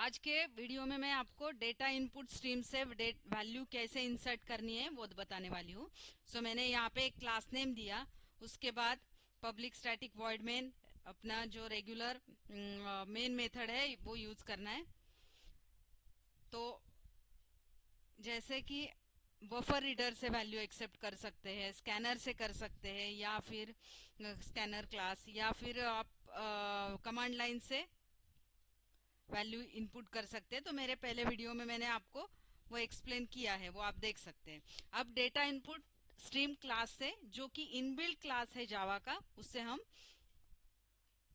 आज के वीडियो में मैं आपको डेटा इनपुट स्ट्रीम से वैल्यू कैसे इंसर्ट करनी है वो बताने वाली हूँ। मैंने यहाँ पे एक क्लास नेम दिया, उसके बाद पब्लिक स्टैटिक वॉइड मेन, अपना जो रेगुलर मेन मेथड है वो यूज करना है। तो जैसे कि बफर रीडर से वैल्यू एक्सेप्ट कर सकते हैं, स्कैनर से कर सकते हैं, या फिर स्कैनर क्लास, या फिर आप कमांड लाइन से वैल्यू इनपुट कर सकते हैं। तो मेरे पहले वीडियो में मैंने आपको वो एक्सप्लेन किया है, वो आप देख सकते हैं। अब डेटा इनपुट स्ट्रीम क्लास से, जो कि इनबिल्ट क्लास है जावा का, उससे हम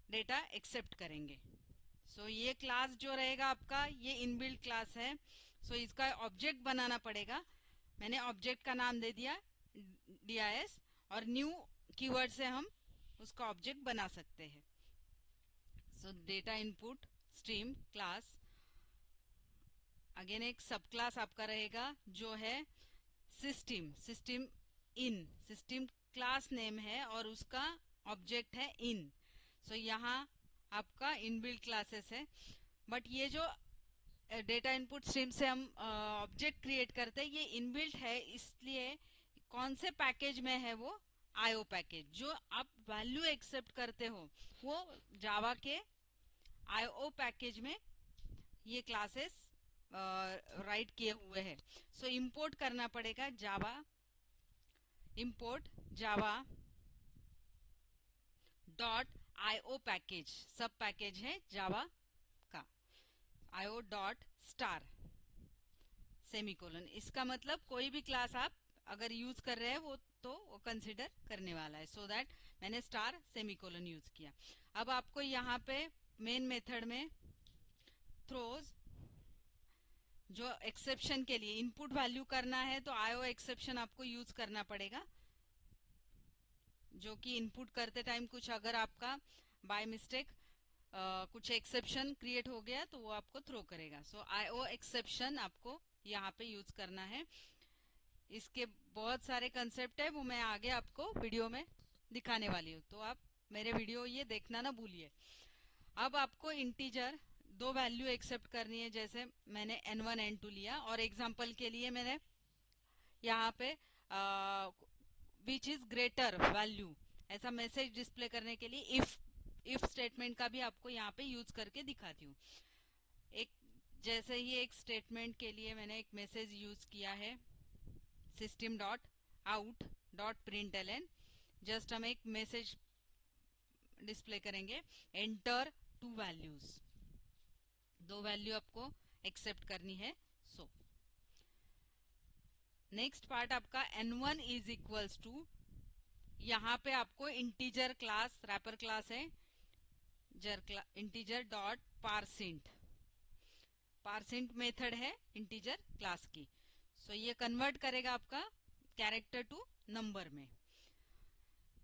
डेटा एक्सेप्ट करेंगे। ये क्लास जो रहेगा आपका, ये इनबिल्ट क्लास है। इसका ऑब्जेक्ट बनाना पड़ेगा। मैंने ऑब्जेक्ट का नाम दे दिया DIS, और न्यू कीवर्ड से हम उसका ऑब्जेक्ट बना सकते हैं। Data input stream class, again एक सब क्लास आपका रहेगा जो है सिस्टम सिस्टम क्लास नेम है और उसका ऑब्जेक्ट है इन। यहाँ आपका इनबिल्ट क्लासेस है। बट ये जो डेटा इनपुट स्ट्रीम से हम ऑब्जेक्ट क्रिएट करते हैं, ये इनबिल्ट है, इसलिए कौन से पैकेज में है वो IO पैकेज। जो आप वैल्यू एक्सेप्ट करते हो वो जावा के IO पैकेज में ये क्लासेस राइट किए हुए हैं। इंपोर्ट करना पड़ेगा इंपोर्ट जावा .io पैकेज, सब पैकेज है जावा का, io.star सेमीकोलन। इसका मतलब कोई भी क्लास आप अगर यूज कर रहे हैं वो कंसिडर करने वाला है। दैट मैंने स्टार सेमीकोलन यूज किया। अब आपको यहाँ पे मेन मेथड में थ्रोज, जो एक्सेप्शन के लिए इनपुट वैल्यू करना है, तो IO एक्सेप्शन आपको यूज करना पड़ेगा, जो कि इनपुट करते टाइम कुछ अगर आपका बाय मिस्टेक कुछ एक्सेप्शन क्रिएट हो गया तो वो आपको थ्रो करेगा। IO एक्सेप्शन आपको यहाँ पे यूज करना है। इसके बहुत सारे कंसेप्ट है, वो मैं आगे आपको वीडियो में दिखाने वाली हूँ, तो आप मेरे वीडियो ये देखना ना भूलिए। अब आपको इंटीजर दो वैल्यू एक्सेप्ट करनी है। जैसे मैंने N1 N2 लिया, और एग्जांपल के लिए मैंने यहाँ पे विच इज ग्रेटर वैल्यू, ऐसा मैसेज डिस्प्ले करने के लिए इफ स्टेटमेंट का भी आपको यहाँ पे यूज करके दिखाती हूँ। एक जैसे ही एक स्टेटमेंट के लिए मैंने एक मैसेज यूज किया है, system.out.println। जस्ट हम एक मैसेज डिस्प्ले करेंगे, एंटर 2 वैल्यूज, 2 वैल्यू आपको एक्सेप्ट करनी है। नेक्स्ट पार्ट आपका N1 इज इक्वल्स टू, यहाँ पे आपको इंटीजर क्लास, रैपर क्लास है integer dot percent, percent method है इंटीजर क्लास की। ये कन्वर्ट करेगा आपका कैरेक्टर टू नंबर में।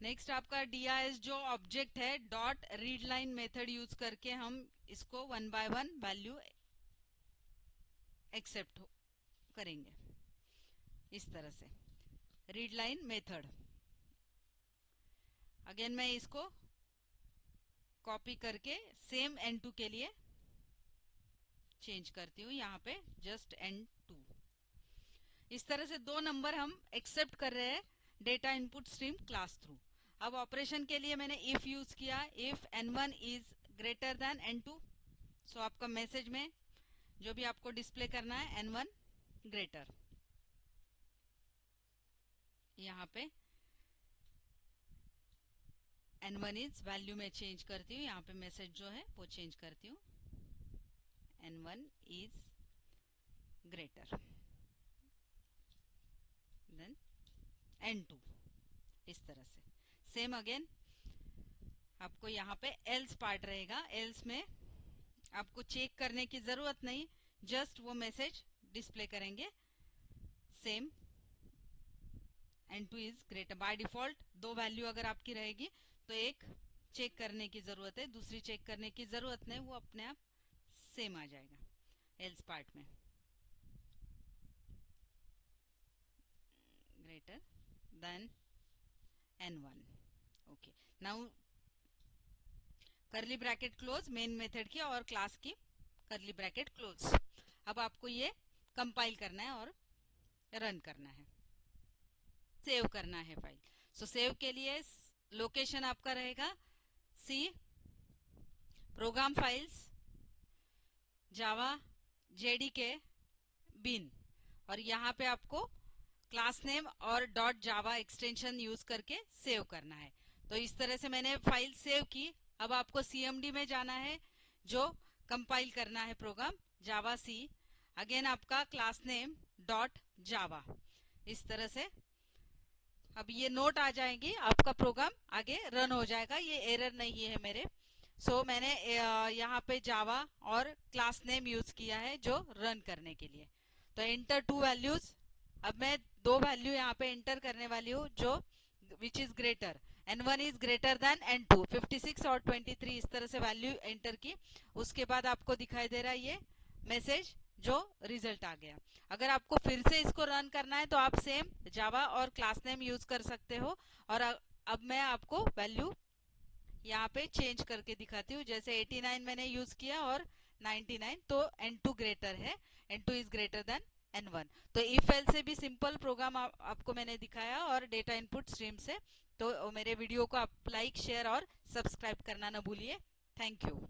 नेक्स्ट आपका DIS जो ऑब्जेक्ट है, dot read line method use करके हम इसको 1 बाय 1 वैल्यू एक्सेप्ट करेंगे, इस तरह से रीड लाइन मेथड। अगेन मैं इसको कॉपी करके सेम N2 के लिए चेंज करती हूँ, यहाँ पे जस्ट N2। इस तरह से 2 नंबर हम एक्सेप्ट कर रहे हैं data input stream class through. अब ऑपरेशन के लिए मैंने इफ यूज किया, if N1 is greater than N2। आपका मैसेज में जो भी आपको डिस्प्ले करना है N1 ग्रेटर, यहाँ पे N1 इज वैल्यू में चेंज करती हूँ, यहाँ पे मैसेज जो है वो चेंज करती हूँ, N1 is greater than N2, इस तरह से। सेम अगेन आपको यहाँ पे एल्स पार्ट रहेगा। एल्स में आपको चेक करने की जरूरत नहीं, जस्ट वो मैसेज डिस्प्ले करेंगे, same N2 is greater. By default 2 value अगर आपकी रहेगी तो एक चेक करने की जरूरत है, दूसरी चेक करने की जरूरत नहीं, वो अपने आप सेम आ जाएगा एल्स पार्ट में, greater than N1। Okay, now करली ब्रैकेट क्लोज मेन मेथड की और क्लास की कर्ली ब्रैकेट क्लोज। अब आपको ये कंपाइल करना है और रन करना है, सेव करना है फाइल। सो सेव के लिए लोकेशन आपका रहेगा सी प्रोग्राम फाइल्स जावा जेडीके बिन, और यहाँ पे आपको क्लास नेम और डॉट जावा एक्सटेंशन यूज करके सेव करना है। तो इस तरह से मैंने फाइल सेव की। अब आपको सीएमडी में जाना है, जो कंपाइल करना है प्रोग्राम जावा सी, अगेन आपका क्लास नेम डॉट जावा, इस तरह से। अब ये नोट आ जाएंगी, आपका प्रोग्राम आगे रन हो जाएगा, ये एरर नहीं है मेरे। मैंने यहाँ पे जावा और क्लास नेम यूज किया है जो रन करने के लिए। तो एंटर 2 वैल्यूज। अब मैं 2 वैल्यू यहाँ पे एंटर करने वाली हूँ, जो which is greater, n1 is greater than n2, 56 और 23, इस तरह से वैल्यू एंटर की। उसके बाद आपको दिखाई दे रहा है ये मैसेज, जो रिजल्ट आ गया। अगर आपको फिर से इसको रन करना है तो आप सेम जावा और क्लास नेम यूज कर सकते हो। और अब मैं आपको वैल्यू यहाँ पे चेंज करके दिखाती हूँ। जैसे 89 मैंने यूज किया और 99, तो n2 ग्रेटर है, n2 is greater than n1। तो इफ एल से भी सिंपल प्रोग्राम आपको मैंने दिखाया, और डेटा इनपुट स्ट्रीम से। तो मेरे वीडियो को आप लाइक, शेयर और सब्सक्राइब करना ना भूलिए। Thank you.